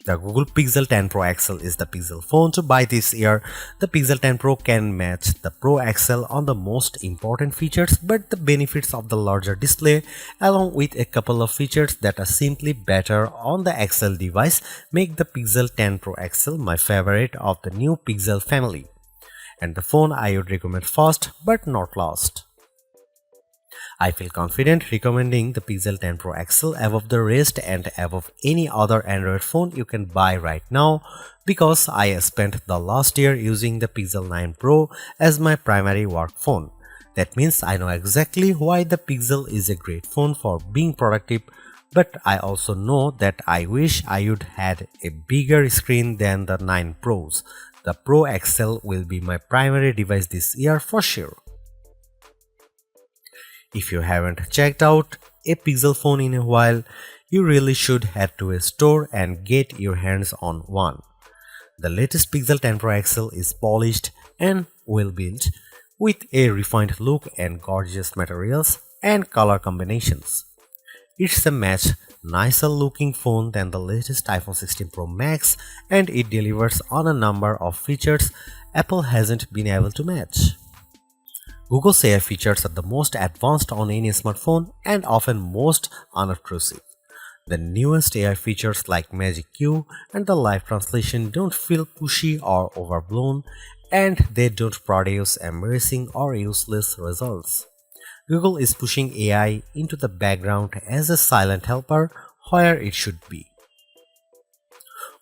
The Google Pixel 10 Pro XL is the Pixel phone to buy this year. The Pixel 10 Pro can match the Pro XL on the most important features, but the benefits of the larger display, along with a couple of features that are simply better on the XL device, make the Pixel 10 Pro XL my favorite of the new Pixel family, and the phone I would recommend first but not last. I feel confident recommending the Pixel 10 Pro XL above the rest and above any other Android phone you can buy right now, because I spent the last year using the Pixel 9 Pro as my primary work phone. That means I know exactly why the Pixel is a great phone for being productive, but I also know that I wish I would had a bigger screen than the 9 Pros. The Pro XL will be my primary device this year for sure. If you haven't checked out a Pixel phone in a while, you really should head to a store and get your hands on one. The latest Pixel 10 Pro XL is polished and well built, with a refined look and gorgeous materials and color combinations. It's a much nicer looking phone than the latest iPhone 16 Pro Max, and it delivers on a number of features Apple hasn't been able to match. Google's AI features are the most advanced on any smartphone and often most unobtrusive. The newest AI features like Magic Q and the live translation don't feel pushy or overblown, and they don't produce embarrassing or useless results. Google is pushing AI into the background as a silent helper where it should be.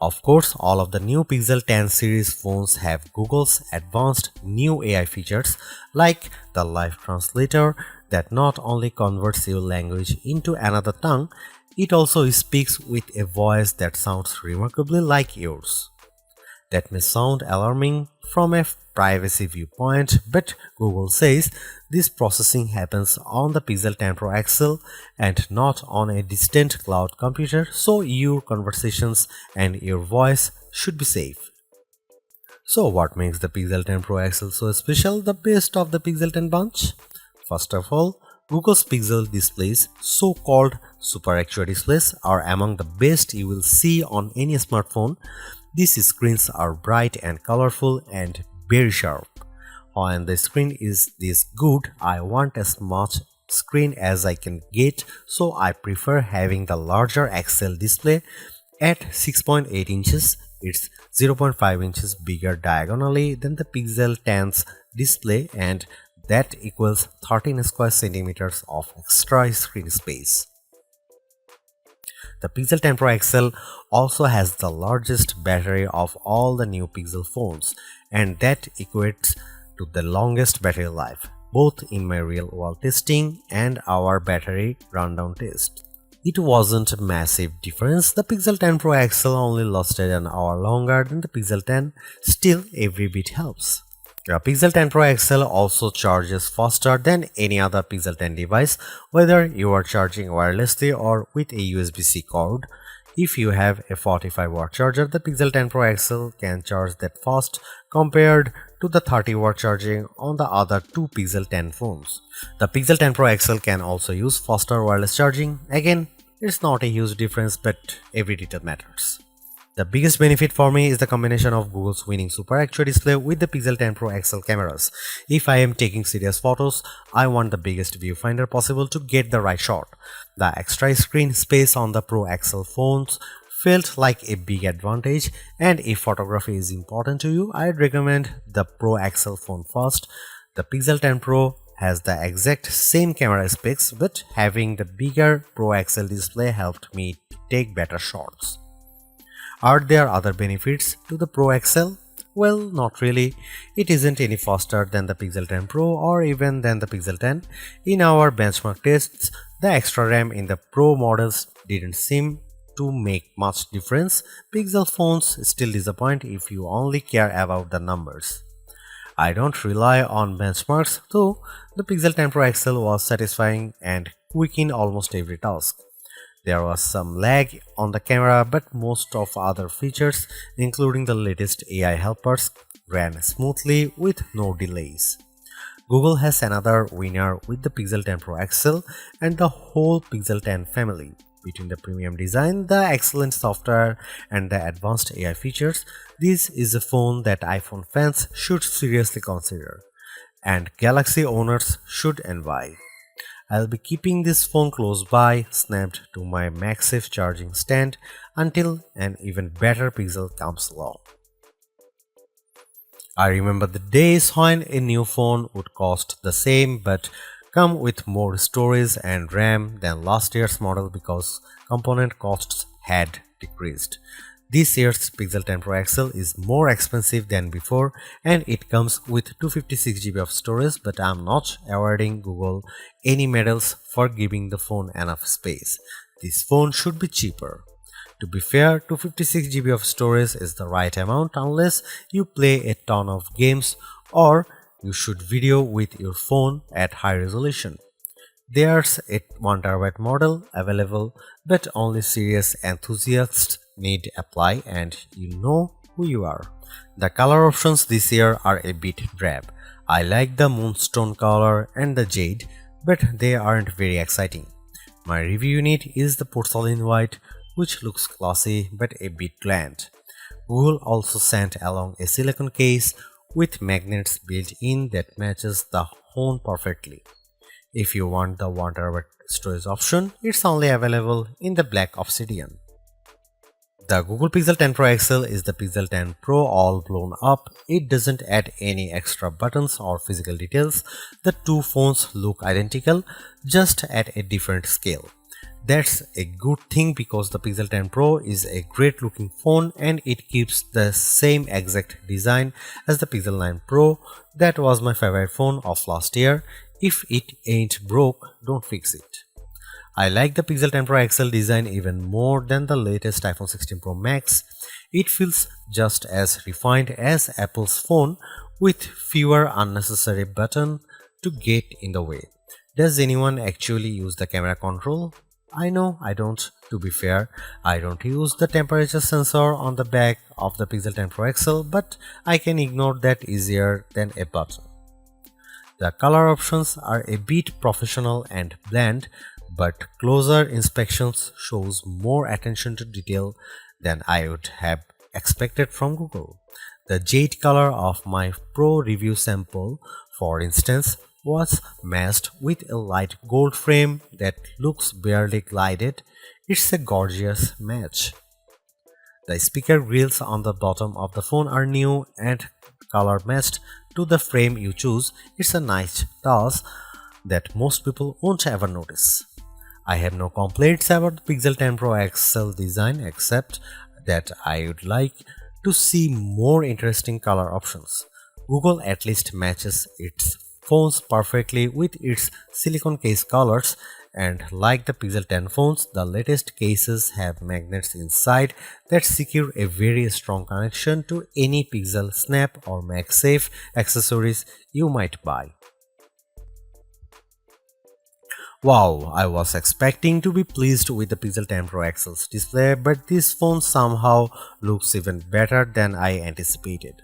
Of course, all of the new Pixel 10 series phones have Google's advanced new AI features like the live translator that not only converts your language into another tongue, it also speaks with a voice that sounds remarkably like yours. That may sound alarming from a privacy viewpoint, but Google says this processing happens on the Pixel 10 Pro XL and not on a distant cloud computer, so your conversations and your voice should be safe. So what makes the Pixel 10 Pro XL so special, the best of the Pixel 10 bunch? First of all, Google's Pixel displays, so-called Super Actua displays, are among the best you will see on any smartphone. These screens are bright and colorful and very sharp. When the screen is this good, I want as much screen as I can get, so I prefer having the larger XL display at 6.8 inches. It's 0.5 inches bigger diagonally than the Pixel 10's display, and that equals 13 square centimeters of extra screen space. The Pixel 10 Pro XL also has the largest battery of all the new Pixel phones, and that equates to the longest battery life, both in my real-world testing and our battery rundown test. It wasn't a massive difference. The Pixel 10 Pro XL only lasted an hour longer than the Pixel 10, still every bit helps. The Pixel 10 Pro XL also charges faster than any other Pixel 10 device, whether you are charging wirelessly or with a USB-C cord. If you have a 45-watt charger, the Pixel 10 Pro XL can charge that fast compared to the 30-watt charging on the other two Pixel 10 phones. The Pixel 10 Pro XL can also use faster wireless charging. Again, it's not a huge difference, but every detail matters. The biggest benefit for me is the combination of Google's winning Super Actua display with the Pixel 10 Pro XL cameras. If I am taking serious photos, I want the biggest viewfinder possible to get the right shot. The extra screen space on the Pro XL phones felt like a big advantage, and if photography is important to you, I'd recommend the Pro XL phone first. The Pixel 10 Pro has the exact same camera specs, but having the bigger Pro XL display helped me take better shots. Are there other benefits to the Pro XL? Well, not really. It isn't any faster than the Pixel 10 Pro or even than the Pixel 10. In our benchmark tests, the extra RAM in the Pro models didn't seem to make much difference. Pixel phones still disappoint if you only care about the numbers. I don't rely on benchmarks, though the Pixel 10 Pro XL was satisfying and quick in almost every task. There was some lag on the camera, but most of other features, including the latest AI helpers, ran smoothly with no delays. Google has another winner with the Pixel 10 Pro XL and the whole Pixel 10 family. Between the premium design, the excellent software, and the advanced AI features, this is a phone that iPhone fans should seriously consider, and Galaxy owners should envy. I'll be keeping this phone close by, snapped to my MagSafe charging stand until an even better Pixel comes along. I remember the days when a new phone would cost the same but come with more storage and RAM than last year's model because component costs had decreased. This year's Pixel 10 Pro XL is more expensive than before and it comes with 256 GB of storage, but I'm not awarding Google any medals for giving the phone enough space. This phone should be cheaper. To be fair, 256 GB of storage is the right amount unless you play a ton of games or you shoot video with your phone at high resolution. There's a 1TB model available, but only serious enthusiasts need apply, and you know who you are. The color options this year are a bit drab. I like the moonstone color and the jade, but they aren't very exciting. My review unit is the porcelain white, which looks classy but a bit bland. Google also sent along a silicone case with magnets built in that matches the phone perfectly. If you want the 1TB storage option, it's only available in the black obsidian. The Google Pixel 10 Pro XL is the Pixel 10 Pro all blown up. It doesn't add any extra buttons or physical details. The two phones look identical, just at a different scale. That's a good thing because the Pixel 10 Pro is a great looking phone and it keeps the same exact design as the Pixel 9 Pro. That was my favorite phone of last year. If it ain't broke, don't fix it. I like the Pixel 10 Pro XL design even more than the latest iPhone 16 Pro Max. It feels just as refined as Apple's phone with fewer unnecessary buttons to get in the way. Does anyone actually use the camera control? I know I don't. To be fair, I don't use the temperature sensor on the back of the Pixel 10 Pro XL, but I can ignore that easier than a button. The color options are a bit professional and bland, but closer inspections shows more attention to detail than I would have expected from Google. The jade color of my Pro review sample, for instance, was matched with a light gold frame that looks barely glided. It's a gorgeous match. The speaker grills on the bottom of the phone are new and color matched to the frame you choose. It's a nice touch that most people won't ever notice. I have no complaints about the Pixel 10 Pro XL design except that I would like to see more interesting color options. Google at least matches its phones perfectly with its silicone case colors, and like the Pixel 10 phones, the latest cases have magnets inside that secure a very strong connection to any Pixel Snap or MagSafe accessories you might buy. Wow, I was expecting to be pleased with the Pixel 10 Pro XL's display, but this phone somehow looks even better than I anticipated.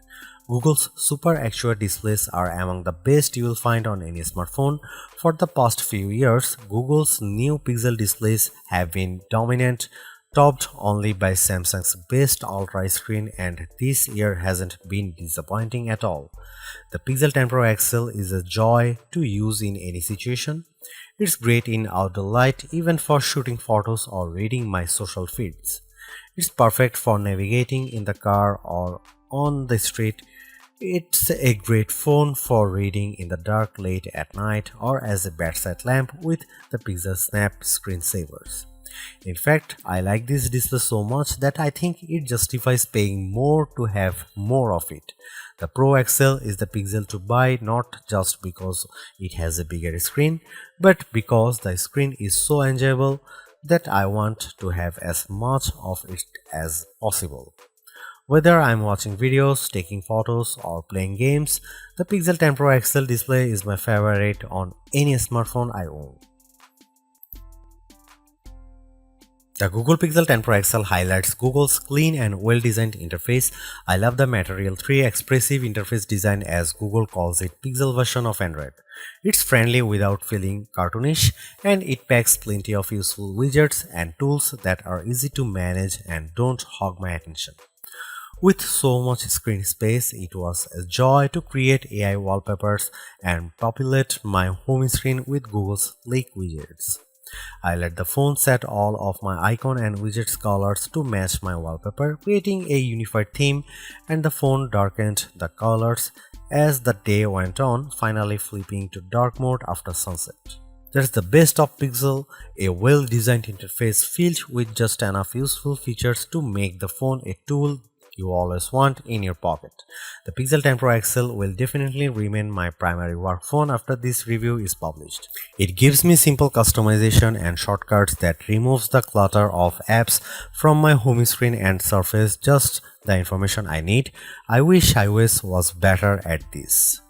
Google's Super Actua displays are among the best you will find on any smartphone. For the past few years, Google's new Pixel displays have been dominant, topped only by Samsung's best Ultra screen, and this year hasn't been disappointing at all. The Pixel 10 Pro XL is a joy to use in any situation. It's great in outdoor light, even for shooting photos or reading my social feeds. It's perfect for navigating in the car or on the street. It's a great phone for reading in the dark late at night or as a bedside lamp with the Pixel Snap screensavers. In fact, I like this display so much that I think it justifies paying more to have more of it. The Pro XL is the Pixel to buy not just because it has a bigger screen, but because the screen is so enjoyable that I want to have as much of it as possible. Whether I'm watching videos, taking photos, or playing games, the Pixel 10 Pro XL display is my favorite on any smartphone I own. The Google Pixel 10 Pro XL highlights Google's clean and well-designed interface. I love the Material 3 expressive interface design, as Google calls it Pixel version of Android. It's friendly without feeling cartoonish, and it packs plenty of useful widgets and tools that are easy to manage and don't hog my attention. With so much screen space, it was a joy to create AI wallpapers and populate my home screen with Google's sleek widgets. I let the phone set all of my icon and widgets colors to match my wallpaper, creating a unified theme, and the phone darkened the colors as the day went on, finally flipping to dark mode after sunset. That's the best of Pixel, a well-designed interface filled with just enough useful features to make the phone a tool you always want in your pocket. The Pixel 10 Pro XL will definitely remain my primary work phone after this review is published. It gives me simple customization and shortcuts that removes the clutter of apps from my home screen and surface just the information I need. I wish iOS was better at this.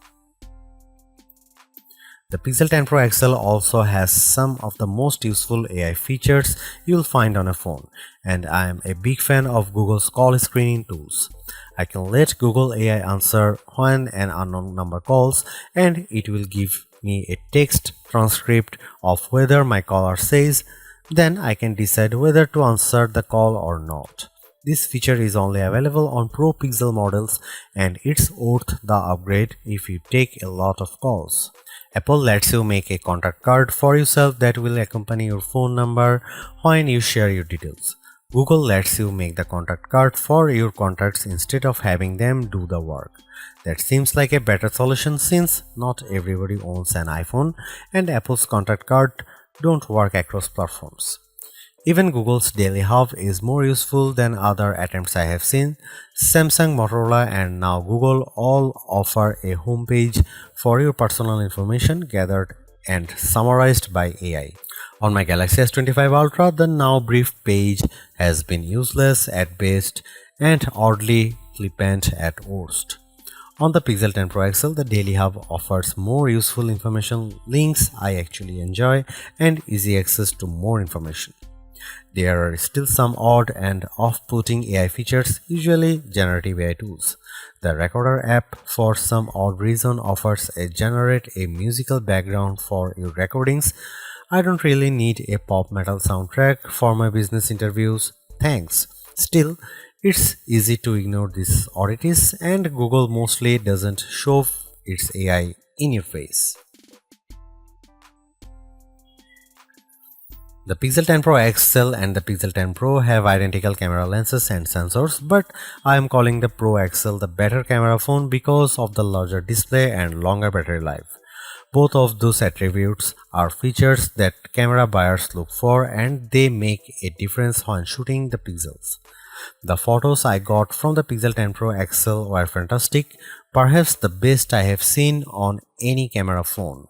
The Pixel 10 Pro XL also has some of the most useful AI features you'll find on a phone, and I am a big fan of Google's call screening tools. I can let Google AI answer when an unknown number calls, and it will give me a text transcript of whether my caller says, then I can decide whether to answer the call or not. This feature is only available on Pro Pixel models, and it's worth the upgrade if you take a lot of calls. Apple lets you make a contact card for yourself that will accompany your phone number when you share your details. Google lets you make the contact card for your contacts instead of having them do the work. That seems like a better solution since not everybody owns an iPhone and Apple's contact card don't work across platforms. Even Google's Daily Hub is more useful than other attempts I have seen. Samsung, Motorola, and now Google all offer a homepage for your personal information gathered and summarized by AI. On my Galaxy S25 Ultra, the now brief page has been useless at best and oddly flippant at worst. On the Pixel 10 Pro XL, the Daily Hub offers more useful information, links I actually enjoy, and easy access to more information. There are still some odd and off-putting AI features, usually generative AI tools. The Recorder app, for some odd reason, offers a generate a musical background for your recordings. I don't really need a pop metal soundtrack for my business interviews. Thanks. Still, it's easy to ignore these oddities, and Google mostly doesn't shove its AI in your face. The Pixel 10 Pro XL and the Pixel 10 Pro have identical camera lenses and sensors, but I am calling the Pro XL the better camera phone because of the larger display and longer battery life. Both of those attributes are features that camera buyers look for, and they make a difference when shooting the pixels. The photos I got from the Pixel 10 Pro XL were fantastic, perhaps the best I have seen on any camera phone.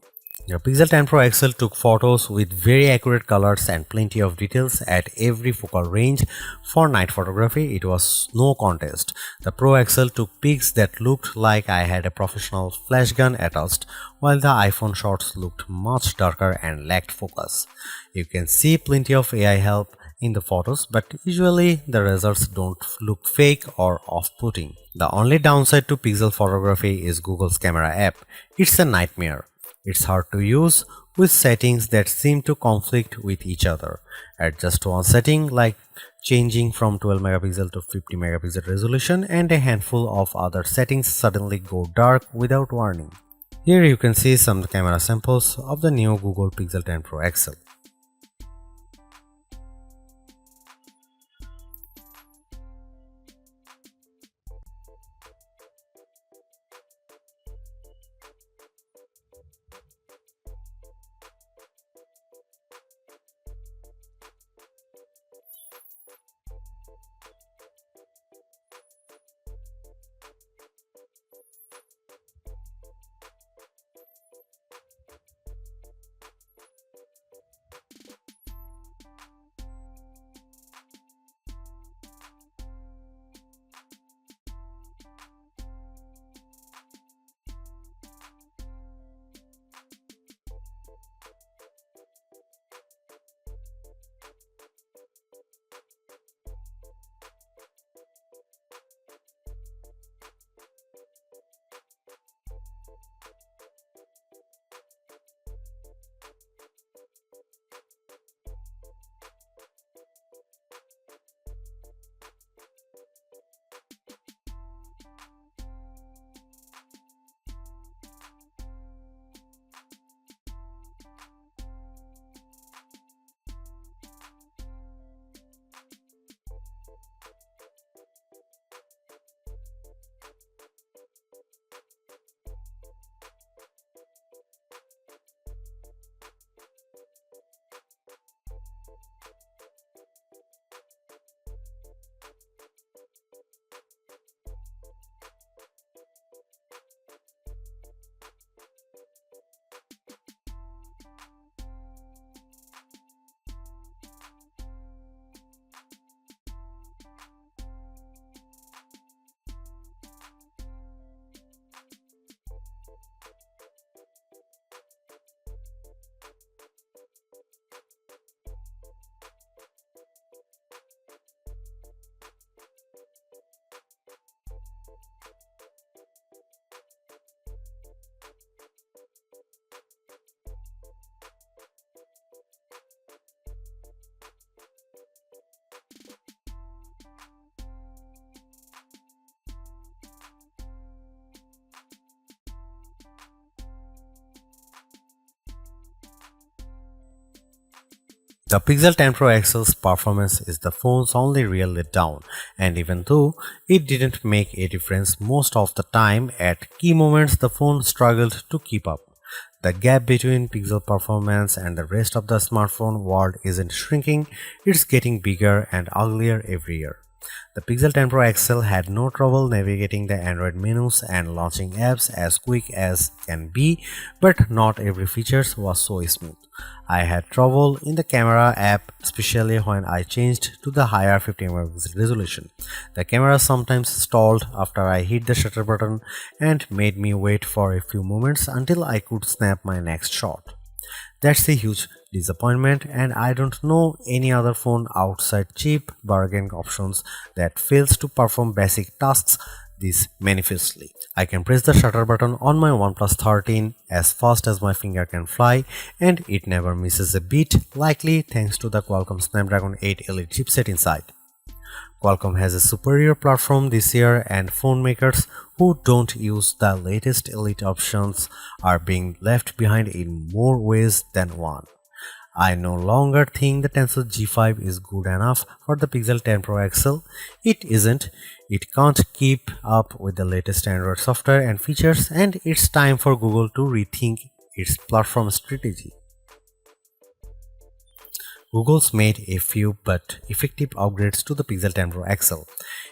The Pixel 10 Pro XL took photos with very accurate colors and plenty of details at every focal range. For night photography, it was no contest. The Pro XL took pics that looked like I had a professional flash gun attached, while the iPhone shots looked much darker and lacked focus. You can see plenty of AI help in the photos, but usually the results don't look fake or off-putting. The only downside to Pixel photography is Google's camera app. It's a nightmare. It's hard to use with settings that seem to conflict with each other. At just one setting, like changing from 12 megapixel to 50 megapixel resolution, and a handful of other settings suddenly go dark without warning. Here you can see some camera samples of the new Google Pixel 10 Pro XL. The Pixel 10 Pro XL's performance is the phone's only real letdown, and even though it didn't make a difference most of the time, at key moments the phone struggled to keep up. The gap between Pixel performance and the rest of the smartphone world isn't shrinking, it's getting bigger and uglier every year. The Pixel 10 Pro XL had no trouble navigating the Android menus and launching apps as quick as can be, but not every feature was so smooth. I had trouble in the camera app, especially when I changed to the higher 50 megapixel resolution. The camera sometimes stalled after I hit the shutter button and made me wait for a few moments until I could snap my next shot. That's a huge disappointment, and I don't know any other phone outside cheap bargain options that fails to perform basic tasks this manifestly. I can press the shutter button on my OnePlus 13 as fast as my finger can fly, and it never misses a beat, likely thanks to the Qualcomm Snapdragon 8 Elite chipset inside. Qualcomm has a superior platform this year, and phone makers who don't use the latest Elite options are being left behind in more ways than one. I no longer think the Tensor G5 is good enough for the Pixel 10 Pro XL. It isn't. It can't keep up with the latest Android software and features, and it's time for Google to rethink its platform strategy. Google's made a few but effective upgrades to the Pixel 10 Pro XL.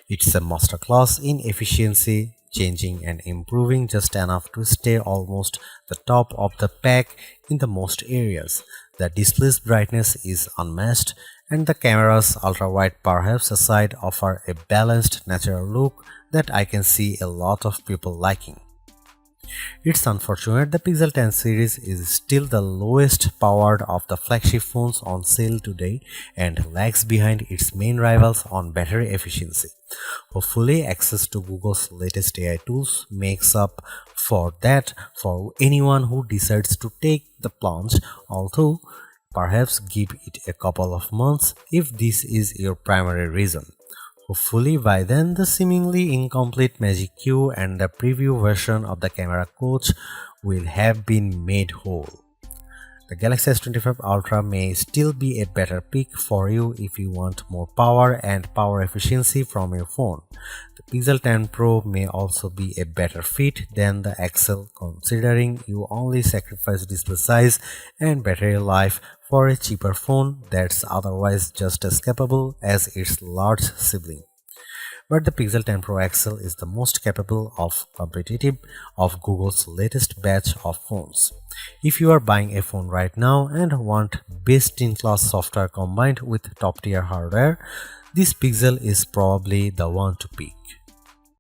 It's a masterclass in efficiency, changing and improving just enough to stay almost the top of the pack in the most areas. The display's brightness is unmatched, and the camera's ultra-wide perhaps aside offer a balanced natural look that I can see a lot of people liking. It's unfortunate the Pixel 10 series is still the lowest powered of the flagship phones on sale today and lags behind its main rivals on battery efficiency. Hopefully, access to Google's latest AI tools makes up for that for anyone who decides to take the plunge, although perhaps give it a couple of months if this is your primary reason. Hopefully by then the seemingly incomplete Magic Q and the preview version of the camera coach will have been made whole. The Galaxy S25 Ultra may still be a better pick for you if you want more power and power efficiency from your phone. The Pixel 10 Pro may also be a better fit than the XL, considering you only sacrifice display size and battery life for a cheaper phone that's otherwise just as capable as its large sibling. But the Pixel 10 Pro XL is the most capable of competitive of Google's latest batch of phones. If you are buying a phone right now and want best-in-class software combined with top-tier hardware, this Pixel is probably the one to pick.